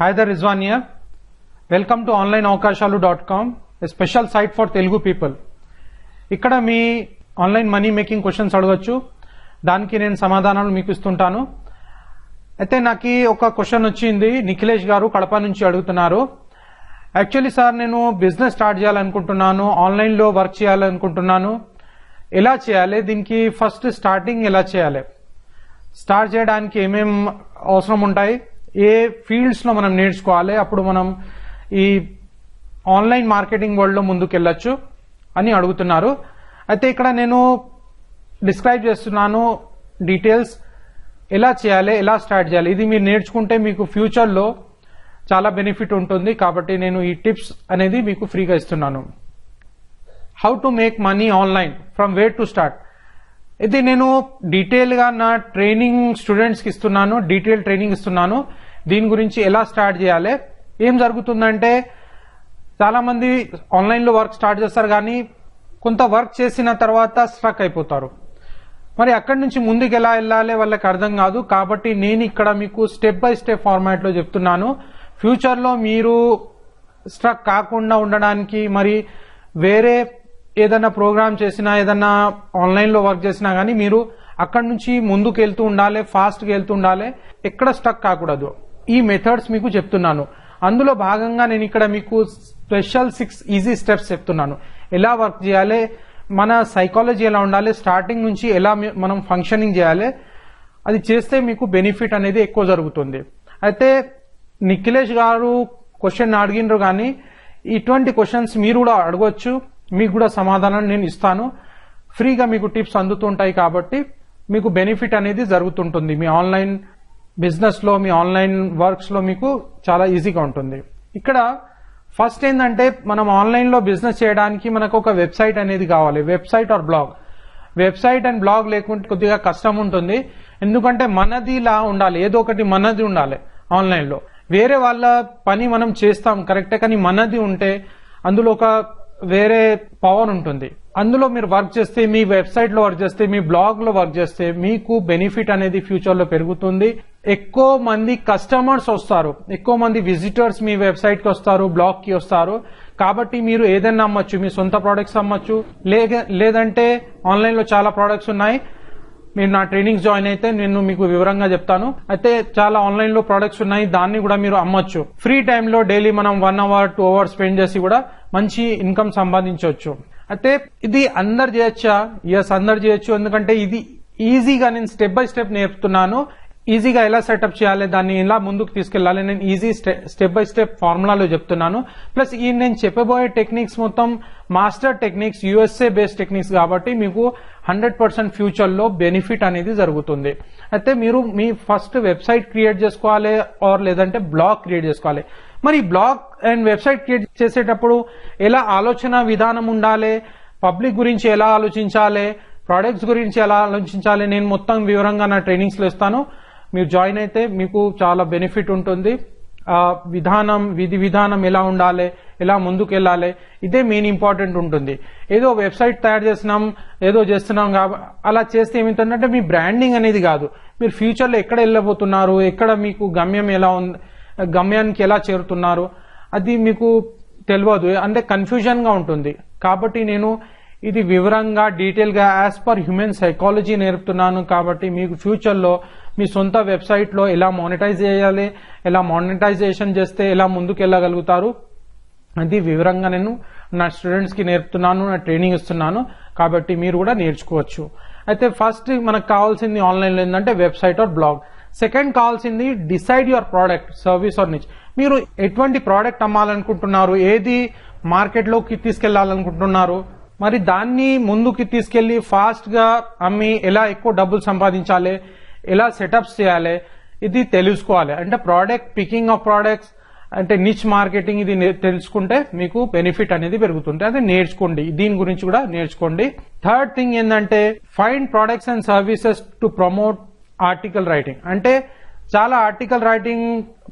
Hi there, Rizwan here. Welcome to onlineavakashalu.com, a special site for Telugu people. ఇక్కడ మీ online money making questions అడగొచ్చు, దానికి నేను సమాధానాలు మీకు ఇస్తుంటాను. అయితే నాకు ఒక క్వశ్చన్ వచ్చింది, నిఖిలేష్ గారు కడప నుంచి అడుగుతున్నారు. యాక్చువల్లీ సార్, నేను బిజినెస్ స్టార్ట్ చేయాలనుకుంటున్నాను, ఆన్లైన్లో వర్క్ చేయాలనుకుంటున్నాను, ఎలా చేయాలి, దీనికి ఫస్ట్ స్టార్టింగ్ ఎలా చేయాలి, స్టార్ట్ చేయడానికి ఏమేం అవసరం ఉంటాయి, ఏ ఫీల్డ్స్ లో మనం నేర్చుకోవాలి, అప్పుడు మనం ఈ ఆన్లైన్ మార్కెటింగ్ వరల్డ్ లో ముందుకెళ్ళొచ్చు అని అడుగుతున్నారు. అయితే ఇక్కడ నేను డిస్క్రైబ్ చేస్తున్నాను డీటెయిల్స్, ఎలా చేయాలి, ఎలా స్టార్ట్ చేయాలి. ఇది మీరు నేర్చుకుంటే మీకు ఫ్యూచర్ లో చాలా బెనిఫిట్ ఉంటుంది, కాబట్టి నేను ఈ టిప్స్ అనేది మీకు ఫ్రీగా ఇస్తున్నాను. How to make money online, from where to start. ఇది నేను డీటెయిల్ గా నా ట్రైనింగ్ స్టూడెంట్స్ కి ఇస్తున్నాను, డీటెయిల్ ట్రైనింగ్ ఇస్తున్నాను. దీని గురించి ఎలా స్టార్ట్ చేయాలి. ఏం జరుగుతుందంటే, చాలా మంది ఆన్లైన్ లో వర్క్ స్టార్ట్ చేస్తారు, కానీ కొంత వర్క్ చేసిన తర్వాత స్ట్రక్ అయిపోతారు. మరి అక్కడి నుంచి ముందుకు ఎలా వెళ్ళాలి వాళ్ళకి అర్థం కాదు. కాబట్టి నేను ఇక్కడ మీకు స్టెప్ బై స్టెప్ ఫార్మాట్ లో చెప్తున్నాను. ఫ్యూచర్ లో మీరు స్ట్రక్ కాకుండా ఉండడానికి, మరి వేరే ఏదైనా ప్రోగ్రామ్ చేసినా, ఏదైనా ఆన్లైన్ లో వర్క్ చేసినా గానీ మీరు అక్కడి నుంచి ముందుకు వెళ్తూ ఉండాలి, ఫాస్ట్ గా వెళ్తూ ఉండాలి, ఎక్కడ స్టక్ కాకూడదు. ఈ మెథడ్స్ మీకు చెప్తున్నాను. అందులో భాగంగా నేను ఇక్కడ మీకు స్పెషల్ 6 ఈజీ స్టెప్స్ చెప్తున్నాను. ఎలా వర్క్ చేయాలి, మన సైకాలజీ ఎలా ఉండాలి, స్టార్టింగ్ నుంచి ఎలా మనం ఫంక్షనింగ్ చేయాలి, అది చేస్తే మీకు బెనిఫిట్ అనేది ఎక్కువ జరుగుతుంది. అయితే నిఖిలేష్ గారు క్వశ్చన్ అడిగినరు, కానీ ఇటువంటి క్వశ్చన్స్ మీరు కూడా అడగొచ్చు, మీకు కూడా సమాధానం నేను ఇస్తాను. ఫ్రీగా మీకు టిప్స్ అందుతుంటాయి, కాబట్టి మీకు బెనిఫిట్ అనేది జరుగుతుంటుంది. మీ ఆన్లైన్ బిజినెస్ లో, మీ ఆన్లైన్ వర్క్స్ లో మీకు చాలా ఈజీగా ఉంటుంది. ఇక్కడ ఫస్ట్ ఏంటంటే, మనం ఆన్లైన్ లో బిజినెస్ చేయడానికి మనకు ఒక వెబ్సైట్ అనేది కావాలి. Website or blog. Website and blog లేకుంటే కొద్దిగా కష్టం ఉంటుంది, ఎందుకంటే మనదిలా ఉండాలి, ఏదో ఒకటి మనది ఉండాలి. ఆన్లైన్ లో వేరే వాళ్ళ పని మనం చేస్తాం కరెక్టే, కానీ మనది ఉంటే అందులో ఒక వేరే పవర్ ఉంటుంది. అందులో మీరు వర్క్ చేస్తే, మీ వెబ్సైట్ లో వర్క్ చేస్తే, మీ బ్లాగ్ లో వర్క్ చేస్తే మీకు బెనిఫిట్ అనేది ఫ్యూచర్ లో పెరుగుతుంది. ఎక్కువ మంది కస్టమర్స్ వస్తారు, ఎక్కువ మంది విజిటర్స్ మీ వెబ్సైట్ కి వస్తారు, బ్లాగ్ కి వస్తారు. కాబట్టి మీరు ఏదైనా అమ్మచ్చు, మీ సొంత ప్రొడక్ట్స్ అమ్మచ్చు, లేదంటే ఆన్లైన్ లో చాలా ప్రొడక్ట్స్ ఉన్నాయి. మీరు నా ట్రైనింగ్స్ జాయిన్ అయితే నేను మీకు వివరంగా చెప్తాను. అయితే చాలా ఆన్లైన్ లో ప్రొడక్ట్స్ ఉన్నాయి, దాన్ని కూడా మీరు అమ్మొచ్చు. ఫ్రీ టైంలో డైలీ మనం 1 అవర్ 2 అవర్స్ స్పెండ్ చేసి కూడా మంచి ఇన్కమ్ సంపాదించవచ్చు. అయితే ఇది అందరు చేయొచ్చా? ఎస్, అందరు చేయొచ్చు. ఎందుకంటే ఇది ఈజీగా నేను స్టెప్ బై స్టెప్ నేర్పుతున్నాను. ఈజీగా ఎలా సెటప్ చేయాలి, దాన్ని ఎలా ముందుకు తీసుకెళ్లాలి, నేను ఈజీ స్టెప్ బై స్టెప్ ఫార్ములాలో చెప్తున్నాను. ప్లస్ ఈ నేను చెప్పబోయే టెక్నిక్స్ మొత్తం master techniques, USA based techniques, కాబట్టి మీకు 100% ఫ్యూచర్ లో బెనిఫిట్ అనేది జరుగుతుంది. అయితే మీరు మీ ఫస్ట్ వెబ్సైట్ క్రియేట్ చేసుకోవాలి, ఆర్ లేదంటే బ్లాగ్ క్రియేట్ చేసుకోవాలి. మరి బ్లాగ్ అండ్ వెబ్సైట్ క్రియేట్ చేసేటప్పుడు ఎలా ఆలోచన విధానం ఉండాలి, పబ్లిక్ గురించి ఎలా ఆలోచించాలి, ప్రొడక్ట్స్ గురించి ఎలా ఆలోచించాలి, నేను మొత్తం వివరంగా నా ట్రైనింగ్స్ లో ఇస్తాను. మీరు జాయిన్ అయితే మీకు చాలా బెనిఫిట్ ఉంటుంది. విధి విధానం ఎలా ఉండాలి, ఎలా ముందుకు వెళ్ళాలి, ఇదే మెయిన్ ఇంపార్టెంట్ ఉంటుంది. ఏదో వెబ్సైట్ తయారు చేస్తున్నాం, ఏదో చేస్తున్నాం అలా చేస్తే ఏమిటంటే మీ బ్రాండింగ్ అనేది కాదు. మీరు ఫ్యూచర్ లో ఎక్కడ వెళ్ళబోతున్నారు, ఎక్కడ మీకు గమ్యం ఎలా ఉంది, గమ్యానికి ఎలా చేరుతున్నారు, అది మీకు తెలియదు, అంటే కన్ఫ్యూజన్ గా ఉంటుంది. కాబట్టి నేను ఇది వివరంగా డీటెయిల్ గా యాజ్ పర్ హ్యూమన్ సైకాలజీ నేర్పుతున్నాను. కాబట్టి మీకు ఫ్యూచర్ లో మీ సొంత వెబ్సైట్ లో ఎలా మానిటైజ్ చేయాలి, ఎలా మానిటైజేషన్ చేస్తే ఎలా ముందుకు వెళ్ళగలుగుతారు, అది వివరంగా నేను నా స్టూడెంట్స్ కి నేర్పుతున్నాను, నా ట్రైనింగ్ ఇస్తున్నాను. కాబట్టి మీరు కూడా నేర్చుకోవచ్చు. అయితే ఫస్ట్ మనకు కావాల్సింది ఆన్లైన్ లో ఏంటంటే వెబ్సైట్ ఆర్ బ్లాగ్. సెకండ్ కావాల్సింది decide your product, service or niche. మీరు ఎటువంటి ప్రోడక్ట్ అమ్మాలనుకుంటున్నారు, ఏది మార్కెట్ లోకి తీసుకెళ్లాలనుకుంటున్నారు, మరి దాన్ని ముందుకి తీసుకెళ్లి ఫాస్ట్ గా అమ్మి ఎలా ఎక్కువ డబ్బులు సంపాదించాలి, ఎలా సెటప్స్ చేయాలి, ఇది తెలుసుకోవాలి. అంటే ప్రోడక్ట్ పికింగ్ ఆఫ్ ప్రోడక్ట్స్, అంటే నిచ్ మార్కెటింగ్, ఇది తెలుసుకుంటే మీకు బెనిఫిట్ అనేది పెరుగుతుంది. అదే నేర్చుకోండి, దీని గురించి కూడా నేర్చుకోండి. థర్డ్ థింగ్ ఏంటంటే, find products and services to promote article writing. అంటే చాలా ఆర్టికల్ రైటింగ్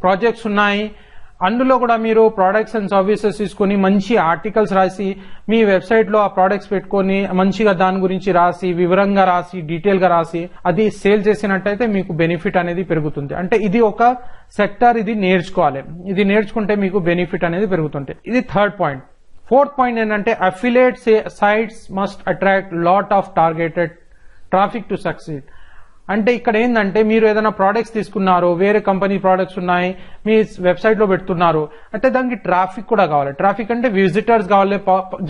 ప్రాజెక్ట్స్ ఉన్నాయి, అందులో కూడా మీరు ప్రొడక్ట్స్ అండ్ సర్వీసెస్ తీసుకొని మంచి ఆర్టికల్స్ రాసి మీ వెబ్సైట్ లో ఆ ప్రొడక్ట్స్ పెట్టుకొని మంచిగా దాని గురించి రాసి వివరంగా రాసి డీటెయిల్ గా రాసి అది సేల్ చేసినట్టయితే మీకు బెనిఫిట్ అనేది పెరుగుతుంది. అంటే ఇది ఒక సెక్టర్, ఇది నేర్చుకోవాలి. ఇది నేర్చుకుంటే మీకు బెనిఫిట్ అనేది పెరుగుతుంది. ఇది థర్డ్ పాయింట్. ఫోర్త్ పాయింట్ ఏంటంటే affiliate sites must attract lot of targeted traffic to succeed. అంటే ఇక్కడ ఏంటంటే మీరు ఏదైనా ప్రోడక్ట్స్ తీసుకున్నారు, వేరే కంపెనీ ప్రోడక్ట్స్ ఉన్నాయి, మీ వెబ్సైట్ లో పెడుతున్నారు, అంటే దానికి ట్రాఫిక్ కూడా కావాలి. ట్రాఫిక్ అంటే విజిటర్స్ కావాలి,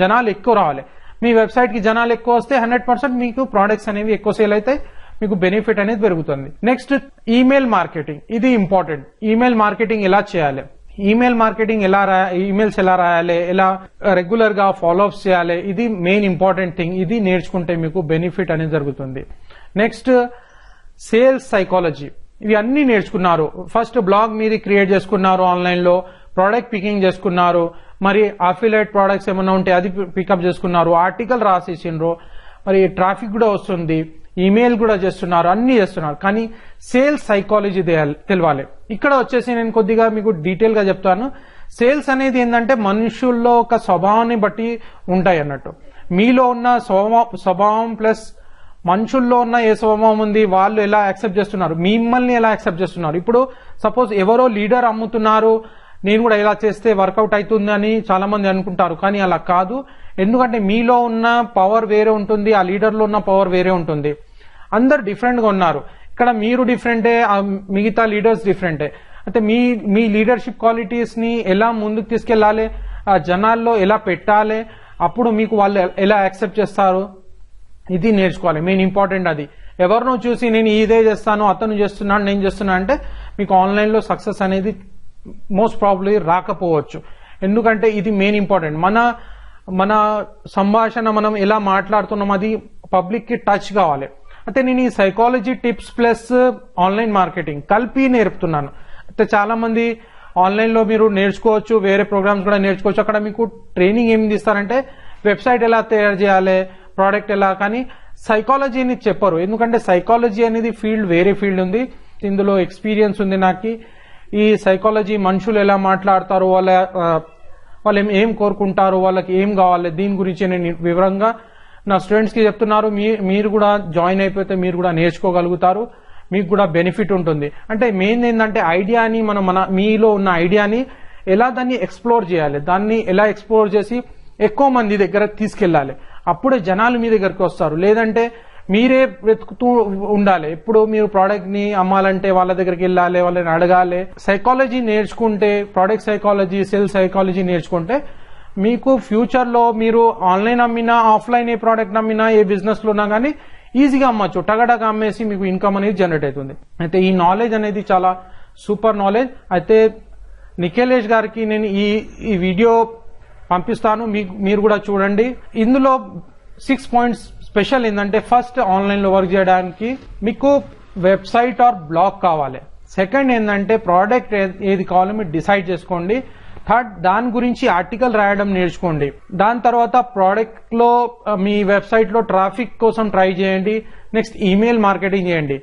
జనాలు ఎక్కువ రావాలి. మీ వెబ్సైట్ కి జనాలు ఎక్కువ వస్తే 100% మీకు ప్రోడక్ట్స్ అనేవి ఎక్కువ సేల్ అయితే మీకు బెనిఫిట్ అనేది పెరుగుతుంది. నెక్స్ట్ ఈమెయిల్ మార్కెటింగ్, ఇది ఇంపార్టెంట్. ఈమెయిల్ మార్కెటింగ్ ఎలా చేయాలి, ఈమెయిల్ మార్కెటింగ్ ఈమెయిల్స్ ఎలా రాయాలి, ఎలా రెగ్యులర్ గా ఫాలోఅప్స్ చేయాలి, ఇది మెయిన్ ఇంపార్టెంట్ థింగ్. ఇది నేర్చుకుంటే మీకు బెనిఫిట్ అనేది జరుగుతుంది. నెక్స్ట్ సేల్స్ సైకాలజీ, ఇవి అన్ని నేర్చుకున్నారు. ఫస్ట్ బ్లాగ్ మీది క్రియేట్ చేసుకున్నారు, ఆన్లైన్ లో ప్రోడక్ట్ పికింగ్ చేసుకున్నారు, మరి అఫిలియేట్ ప్రొడక్ట్స్ ఏమైనా ఉంటే అది పికప్ చేసుకున్నారు, ఆర్టికల్ రాసేసిండ్రు, మరి ట్రాఫిక్ కూడా వస్తుంది, ఈమెయిల్ కూడా చేస్తున్నారు, అన్ని చేస్తున్నారు. కానీ సేల్స్ సైకాలజీ తెలవాలి. ఇక్కడ వచ్చేసి నేను కొద్దిగా మీకు డీటెయిల్ గా చెప్తాను. సేల్స్ అనేది ఏంటంటే మనుషుల్లో ఒక స్వభావాన్ని బట్టి ఉంటాయి అన్నట్టు. మీలో ఉన్న స్వభావం ప్లస్ మనుషుల్లో ఉన్న ఏ స్వభావం ఉంది, వాళ్ళు ఎలా యాక్సెప్ట్ చేస్తున్నారు, మిమ్మల్ని ఎలా యాక్సెప్ట్ చేస్తున్నారు. ఇప్పుడు సపోజ్ ఎవరో లీడర్ అమ్ముతున్నారు, నేను కూడా ఇలా చేస్తే వర్కౌట్ అవుతుంది అని చాలా మంది అనుకుంటారు. కానీ అలా కాదు. ఎందుకంటే మీలో ఉన్న పవర్ వేరే ఉంటుంది, ఆ లీడర్ లో ఉన్న పవర్ వేరే ఉంటుంది. అందరు డిఫరెంట్ గా ఉన్నారు. ఇక్కడ మీరు డిఫరెంటే, మిగతా లీడర్స్ డిఫరెంటే. అంటే మీ లీడర్షిప్ క్వాలిటీస్ ని ఎలా ముందుకు తీసుకెళ్లాలి, ఆ జనాల్లో ఎలా పెట్టాలి, అప్పుడు మీకు వాళ్ళు ఎలా యాక్సెప్ట్ చేస్తారు, ఇది నేర్చుకోవాలి. మెయిన్ ఇంపార్టెంట్ అది. ఎవరినో చూసి నేను ఇదే చేస్తాను, అతను చేస్తున్నాను, నేను చేస్తున్నా అంటే మీకు ఆన్లైన్ లో సక్సెస్ అనేది మోస్ట్ ప్రాబ్లీ రాకపోవచ్చు. ఎందుకంటే ఇది మెయిన్ ఇంపార్టెంట్. మన సంభాషణ మనం ఎలా మాట్లాడుతున్నాం అది పబ్లిక్ కి టచ్ కావాలి. అయితే నేను ఈ psychology tips plus online marketing కలిపి నేర్పుతున్నాను. అయితే చాలా మంది ఆన్లైన్ లో మీరు నేర్చుకోవచ్చు, వేరే ప్రోగ్రామ్స్ కూడా నేర్చుకోవచ్చు. అక్కడ మీకు ట్రైనింగ్ ఏమి ఇస్తారంటే వెబ్సైట్ ఎలా తయారు చేయాలి, ప్రోడక్ట్ ఎలా, కానీ సైకాలజీని చెప్పరు. ఎందుకంటే సైకాలజీ అనేది వేరే ఫీల్డ్ ఉంది, ఇందులో ఎక్స్పీరియన్స్ ఉంది నాకు. ఈ సైకాలజీ మనుషులు ఎలా మాట్లాడతారు, వాళ్ళు ఏం కోరుకుంటారు, వాళ్ళకి ఏం కావాలి, దీని గురించి నేను వివరంగా నా స్టూడెంట్స్ కి చెప్తున్నారు. మీరు కూడా జాయిన్ అయిపోతే మీరు కూడా నేర్చుకోగలుగుతారు, మీకు కూడా బెనిఫిట్ ఉంటుంది. అంటే మెయిన్ ఏంటంటే ఐడియాని మీలో ఉన్న ఐడియాని ఎలా దాన్ని ఎక్స్ప్లోర్ చేయాలి, దాన్ని ఎలా ఎక్స్ప్లోర్ చేసి ఎక్కువ మంది దగ్గర తీసుకెళ్లాలి, అప్పుడే జనాలు మీ దగ్గరికి వస్తారు. లేదంటే మీరే వెతుకుతూ ఉండాలి. ఇప్పుడు మీరు ప్రోడక్ట్ ని అమ్మాలంటే వాళ్ళ దగ్గరికి వెళ్ళాలి, వాళ్ళని అడగాలి. సైకాలజీ నేర్చుకుంటే, ప్రోడక్ట్ సైకాలజీ, సేల్స్ సైకాలజీ నేర్చుకుంటే మీకు ఫ్యూచర్ లో మీరు ఆన్లైన్ అమ్మినా, ఆఫ్లైన్ ఏ ప్రోడక్ట్ అమ్మినా, ఏ బిజినెస్ లో ఉన్నా కానీ ఈజీగా అమ్మచ్చు. టగడగా అమ్మేసి మీకు ఇన్కమ్ అనేది జనరేట్ అవుతుంది. అయితే ఈ నాలెడ్జ్ అనేది చాలా సూపర్ నాలెడ్జ్. అయితే నిఖిలేష్ గారికి నేను ఈ వీడియో పంపిస్తాను, మీరు కూడా చూడండి. ఇందులో 6 పాయింట్స్ స్పెషల్ ఏంటంటే, ఫస్ట్ ఆన్లైన్ లో వర్క్ చేయడానికి మీకు వెబ్సైట్ ఆర్ బ్లాగ్ కావాలి. సెకండ్ ఏంటంటే ప్రోడక్ట్ ఏది కావాలో మీరు డిసైడ్ చేసుకోండి. థర్డ్, దాని గురించి ఆర్టికల్ రాయడం నేర్చుకోండి. దాని తర్వాత ప్రోడక్ట్ లో మీ వెబ్సైట్ లో ట్రాఫిక్ కోసం ట్రై చేయండి. నెక్స్ట్ ఈమెయిల్ మార్కెటింగ్ చేయండి.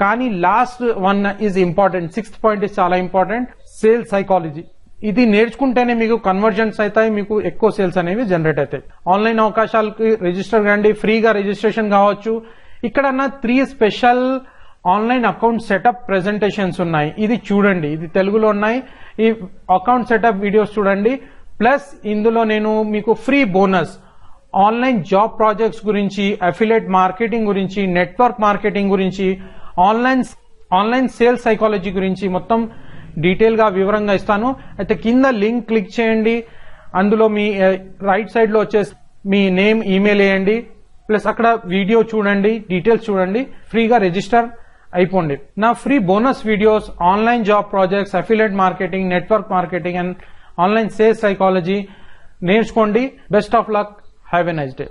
కానీ last one is important, 6th point is చాలా ఇంపార్టెంట్, సేల్స్ సైకాలజీ. ఇది నేర్చుకుంటేనే మీకు కన్వర్జన్స్ అవుతాయి, మీకు ఎక్కువ సేల్స్ అనేవి జనరేట్ అవుతాయి. ఆన్లైన్ అవకాశాలకి రిజిస్టర్ కండి, ఫ్రీగా రిజిస్ట్రేషన్ కావచ్చు. ఇక్కడ 3 special online account setup presentations ఉన్నాయి. ఇది చూడండి, ఇది తెలుగులో ఉన్నాయి. ఈ అకౌంట్ సెటప్ వీడియోస్ చూడండి. ప్లస్ ఇందులో నేను మీకు free bonus online job projects గురించి, అఫిలియేట్ మార్కెటింగ్ గురించి, నెట్వర్క్ మార్కెటింగ్ గురించి, ఆన్లైన్ సేల్స్ సైకాలజీ గురించి మొత్తం డీటెయిల్ గా వివరంగా ఇస్తాను. అయితే కింద లింక్ క్లిక్ చేయండి. అందులో మీ రైట్ సైడ్ లో వచ్చేసి మీ నేమ్, ఈమెయిల్ వేయండి. ప్లస్ అక్కడ వీడియో చూడండి, డీటెయిల్స్ చూడండి, ఫ్రీగా రిజిస్టర్ అయిపోండి. నా free bonus videos online job projects, affiliate marketing, network marketing and online sales psychology నేర్చుకోండి. Best of luck. Have a nice day.